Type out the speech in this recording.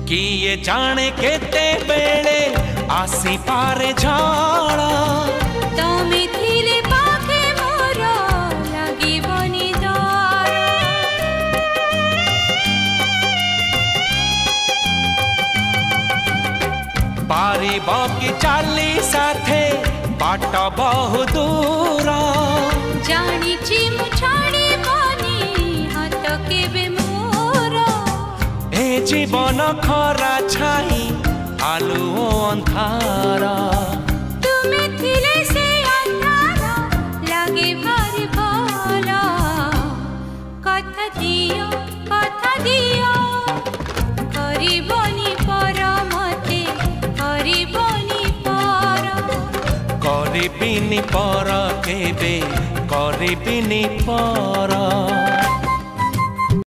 किए जाने केते बेले आसी पारे झाड़ा तमे थिले पाखे मोर लागिबनी डर पारिब कि चाली साथे बाट बहु दूर जानिछि मु छाड़िबनी हाथ केबे मोर ए जीवन खरा छाई आलु अंधार तुमे थिले से अंधार लागे भारी भल कथा दियो करिबनी पर मते करिबनी पर करिबिनी पर केबे करिबिनी पर।